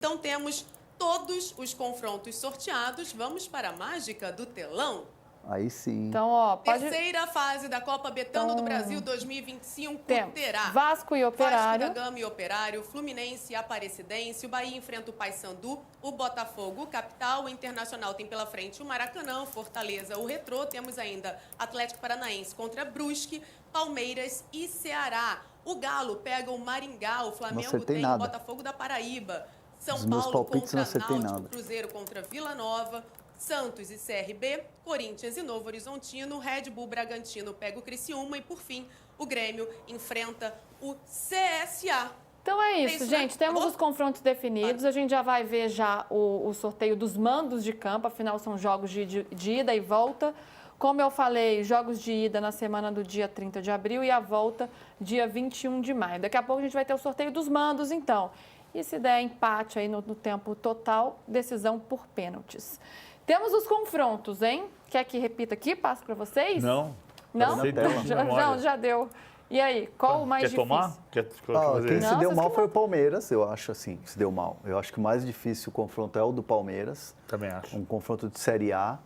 Então temos todos os confrontos sorteados. Vamos para a mágica do telão? Aí sim. Então, ó, Terceira fase da Copa Betano do Brasil 2025 terá Vasco e Operário. Vasco da Gama e Operário, Fluminense e Aparecidense, o Bahia enfrenta o Paysandu, o Botafogo, o Capital, o Internacional tem pela frente o Maracanã, o Fortaleza, o Retrô, temos ainda Atlético Paranaense contra Brusque, Palmeiras e Ceará. O Galo pega o Maringá, o Flamengo tem o Botafogo da Paraíba, São Paulo contra Náutico, Cruzeiro contra Vila Nova, Santos e CRB, Corinthians e Novo Horizontino, Red Bull Bragantino pega o Criciúma e, por fim, o Grêmio enfrenta o CSA. Então é isso, gente. Temos os confrontos definidos. A gente já vai ver já o sorteio dos mandos de campo. Afinal, são jogos de ida e volta. Como eu falei, jogos de ida na semana do dia 30 de abril e a volta dia 21 de maio. Daqui a pouco a gente vai ter o sorteio dos mandos, então. E se der empate aí no tempo total, decisão por pênaltis. Temos os confrontos, hein? Quer que repita aqui? Passo para vocês? Não. Não? Já deu. E aí, qual o mais difícil? Quem se deu mal foi o Palmeiras, eu acho assim, se deu mal. Eu acho que o mais difícil o confronto é o do Palmeiras. Também acho. Um confronto de Série A.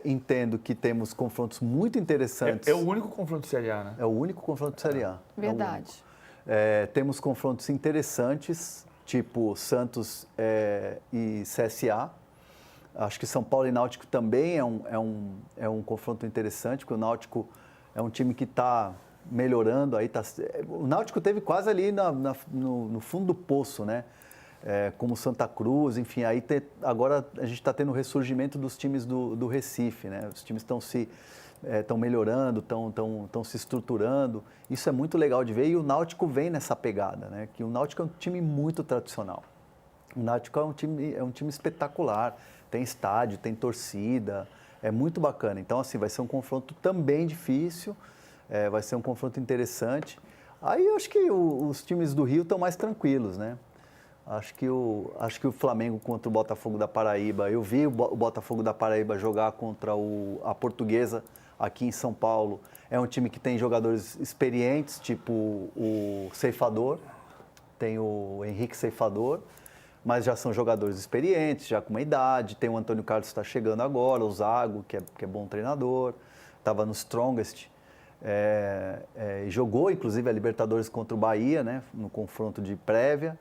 Entendo que temos confrontos muito interessantes. É o único confronto de Série A, né? É o único confronto de Série A. Verdade. Temos confrontos interessantes, tipo Santos e CSA. Acho que São Paulo e Náutico também é um confronto interessante, porque o Náutico é um time que está melhorando. O Náutico teve quase ali no fundo do poço, né? Como Santa Cruz, enfim. Agora a gente está tendo o ressurgimento dos times do Recife, né? Os times estão melhorando, estão se estruturando. Isso é muito legal de ver e o Náutico vem nessa pegada, né? Que o Náutico é um time muito tradicional. O Náutico é um time espetacular. Tem estádio, tem torcida, é muito bacana. Então, assim, vai ser um confronto também difícil, vai ser um confronto interessante. Aí, eu acho que os times do Rio estão mais tranquilos, né? Acho que o Flamengo contra o Botafogo da Paraíba, eu vi o Botafogo da Paraíba jogar contra a Portuguesa aqui em São Paulo. É um time que tem jogadores experientes, tipo o Ceifador, tem o Henrique Ceifador, mas já são jogadores experientes, já com uma idade. Tem o Antônio Carlos que está chegando agora, o Zago, que é bom treinador, estava no Strongest, e jogou, inclusive, a Libertadores contra o Bahia, né, no confronto de prévia.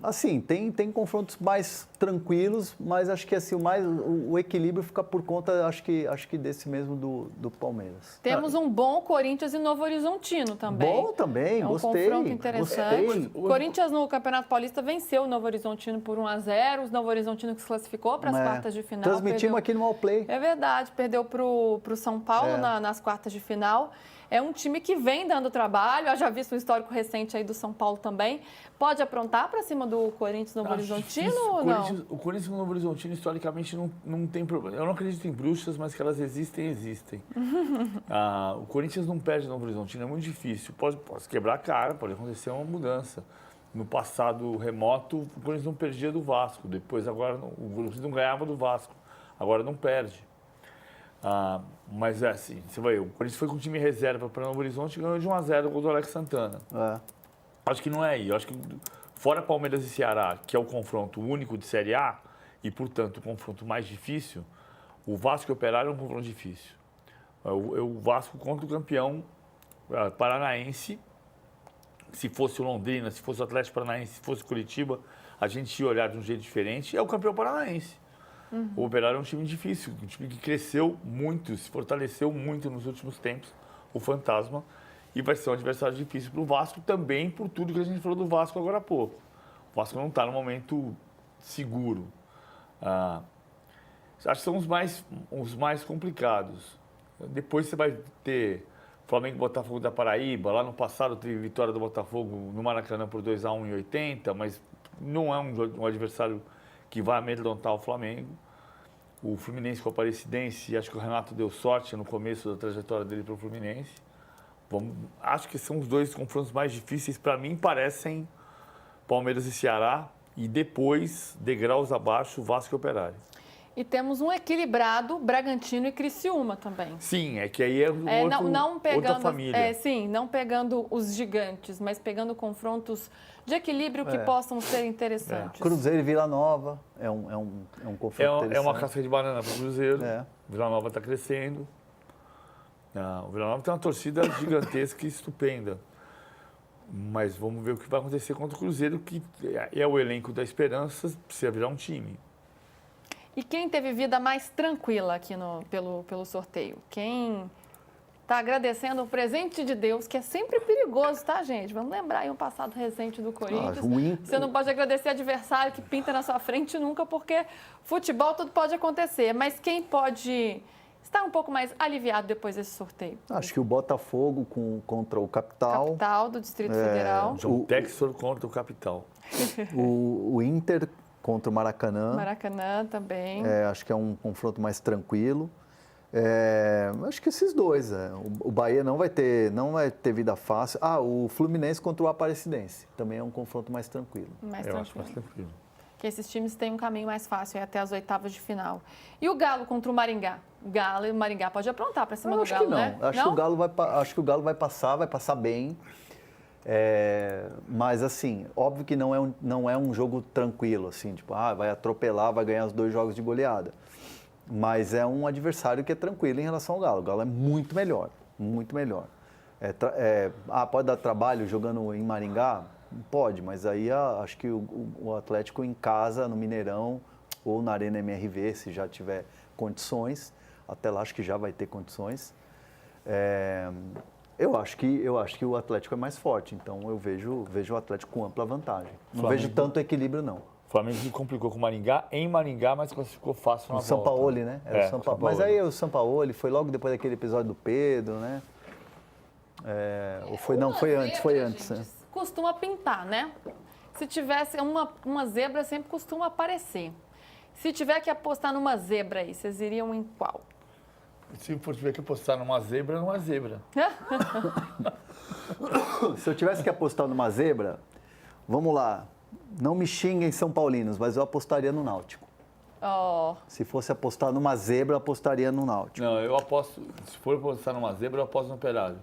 Assim, tem confrontos mais tranquilos, mas acho que assim, o equilíbrio fica por conta, acho que desse mesmo do Palmeiras. Temos um bom Corinthians e Novo Horizontino também. Bom também, gostei. Confronto interessante. O Corinthians no Campeonato Paulista venceu o Novo Horizontino por 1-0. O Novo Horizontino que se classificou para as quartas de final. Transmitimos aqui no Allplay. É verdade, perdeu para o São Paulo nas quartas de final. É um time que vem dando trabalho, eu já visto um histórico recente aí do São Paulo também. Pode aprontar para cima do Corinthians Novo Horizontino ou não? O Corinthians Novo Horizontino, historicamente, não tem problema. Eu não acredito em bruxas, mas que elas existem. O Corinthians não perde Novo Horizontino, é muito difícil. Pode quebrar a cara, pode acontecer uma mudança. No passado remoto, o Corinthians não perdia do Vasco. Depois, agora, o Corinthians não ganhava do Vasco. Agora não perde. Mas assim, você vai ver, o Corinthians foi com time reserva para Novo Horizonte e ganhou de 1-0 o gol do Alex Santana. Acho que não é aí. Acho que fora Palmeiras e Ceará, que é o confronto único de Série A e, portanto, o confronto mais difícil, o Vasco e o Operário é um confronto difícil. O Vasco contra o campeão paranaense, se fosse o Londrina, se fosse o Atlético Paranaense, se fosse o Curitiba, a gente ia olhar de um jeito diferente, é o campeão paranaense. O Operário é um time difícil, um time que cresceu muito, se fortaleceu muito nos últimos tempos, o Fantasma, e vai ser um adversário difícil para o Vasco também, por tudo que a gente falou do Vasco agora há pouco. O Vasco não está no momento seguro. Acho que são os mais complicados. Depois você vai ter Flamengo e Botafogo da Paraíba. Lá no passado teve vitória do Botafogo no Maracanã por 2-1 em 80, mas não é um adversário que vai amedrontar o Flamengo. O Fluminense com a Aparecidense, acho que o Renato deu sorte no começo da trajetória dele para o Fluminense. Acho que são os dois confrontos mais difíceis. Para mim, parecem Palmeiras e Ceará. E depois, degraus abaixo, Vasco e Operário. E temos um equilibrado Bragantino e Criciúma também. Sim, é que aí é, outra família. Sim, não pegando os gigantes, mas pegando confrontos de equilíbrio que possam ser interessantes. Cruzeiro e Vila Nova é um confronto interessante. É uma casca de banana para o Cruzeiro. Vila Nova está crescendo. O Vila Nova tem uma torcida gigantesca e estupenda. Mas vamos ver o que vai acontecer contra o Cruzeiro, que é o elenco da esperança, precisa virar um time. E quem teve vida mais tranquila aqui pelo sorteio? Quem está agradecendo o presente de Deus, que é sempre perigoso, tá, gente? Vamos lembrar aí um passado recente do Corinthians. Você não pode agradecer adversário que pinta na sua frente nunca, porque futebol tudo pode acontecer. Mas quem pode estar um pouco mais aliviado depois desse sorteio? Acho que o Botafogo contra o Capital. Capital do Distrito Federal. João Textor contra o Capital. O Inter contra o Maracanã. Maracanã também. Acho que é um confronto mais tranquilo. Acho que esses dois. O Bahia não vai ter vida fácil. O Fluminense contra o Aparecidense. Também é um confronto mais tranquilo. Eu acho mais tranquilo. Que esses times têm um caminho mais fácil até as oitavas de final. E o Galo contra o Maringá? O Galo e o Maringá pode aprontar para cima do Galo, né? Acho que o Galo vai passar bem. Mas, assim, óbvio que não é um jogo tranquilo, assim, tipo, vai atropelar, vai ganhar os 2 jogos de goleada. Mas é um adversário que é tranquilo em relação ao Galo. O Galo é muito melhor, muito melhor. Pode dar trabalho jogando em Maringá? Pode, mas aí acho que o Atlético em casa, no Mineirão, ou na Arena MRV, se já tiver condições, até lá acho que já vai ter condições. Eu acho que o Atlético é mais forte, então eu vejo o Atlético com ampla vantagem. Não vejo tanto equilíbrio, não. O Flamengo se complicou com o Maringá, em Maringá, mas classificou fácil na volta. O Sampaoli, né? Era o Sampaoli. Mas aí o Sampaoli foi logo depois daquele episódio do Pedro, né? Foi antes. Né? Costuma pintar, né? Se tivesse uma zebra, sempre costuma aparecer. Se tiver que apostar numa zebra aí, vocês iriam em qual? Se tiver que apostar numa zebra. Se eu tivesse que apostar numa zebra, vamos lá. Não me xinguem São Paulinos, mas eu apostaria no Náutico. Se fosse apostar numa zebra, eu apostaria no Náutico. Não, eu aposto. Se for apostar numa zebra, eu aposto no Operário.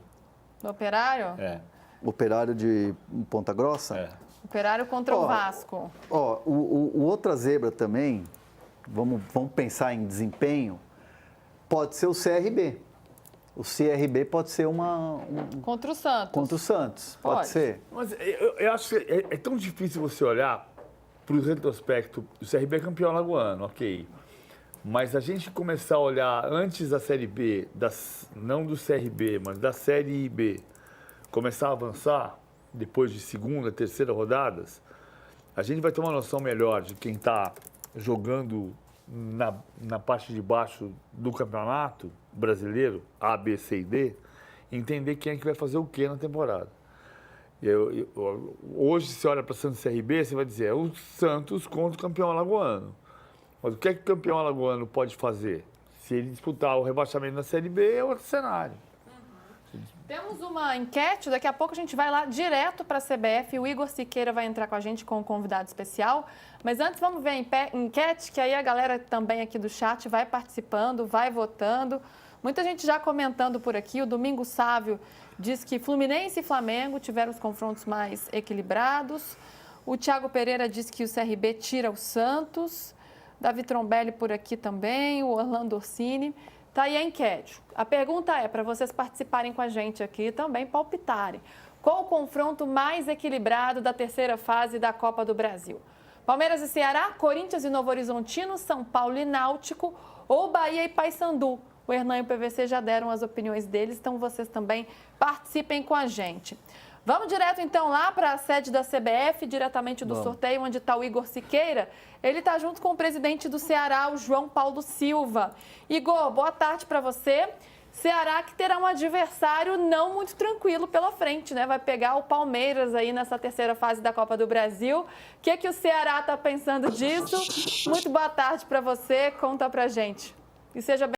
No Operário? Operário de Ponta Grossa? Operário contra o Vasco. O outra zebra também, vamos pensar em desempenho, pode ser o CRB. O CRB pode ser Contra o Santos. Contra o Santos, pode ser. Mas eu acho que é tão difícil você olhar para o retrospecto. O CRB é campeão alagoano, ok. Mas a gente começar a olhar antes da Série B, não do CRB, mas da Série B, começar a avançar, depois de segunda, terceira rodadas, a gente vai ter uma noção melhor de quem está jogando na parte de baixo do campeonato brasileiro, A, B, C e D, entender quem é que vai fazer o quê na temporada. Hoje, se olha para Santos e CRB, você vai dizer, é o Santos contra o campeão alagoano. Mas o que é que o campeão alagoano pode fazer? Se ele disputar o rebaixamento na Série B, é outro cenário. Temos uma enquete, daqui a pouco a gente vai lá direto para a CBF, o Igor Siqueira vai entrar com a gente com um convidado especial, mas antes vamos ver a enquete, que aí a galera também aqui do chat vai participando, vai votando, muita gente já comentando por aqui, o Domingo Sávio diz que Fluminense e Flamengo tiveram os confrontos mais equilibrados, o Thiago Pereira diz que o CRB tira o Santos, Davi Trombelli por aqui também, o Orlando Orsini. Tá aí a enquete. A pergunta é para vocês participarem com a gente aqui também, palpitarem. Qual o confronto mais equilibrado da terceira fase da Copa do Brasil? Palmeiras e Ceará, Corinthians e Novo Horizontino, São Paulo e Náutico ou Bahia e Paysandu? O Hernan e o PVC já deram as opiniões deles, então vocês também participem com a gente. Vamos direto, então, lá para a sede da CBF, diretamente do sorteio, onde está o Igor Siqueira. Ele está junto com o presidente do Ceará, o João Paulo Silva. Igor, boa tarde para você. Ceará que terá um adversário não muito tranquilo pela frente, né? Vai pegar o Palmeiras aí nessa terceira fase da Copa do Brasil. O que o Ceará está pensando disso? Muito boa tarde para você. Conta para gente. E seja bem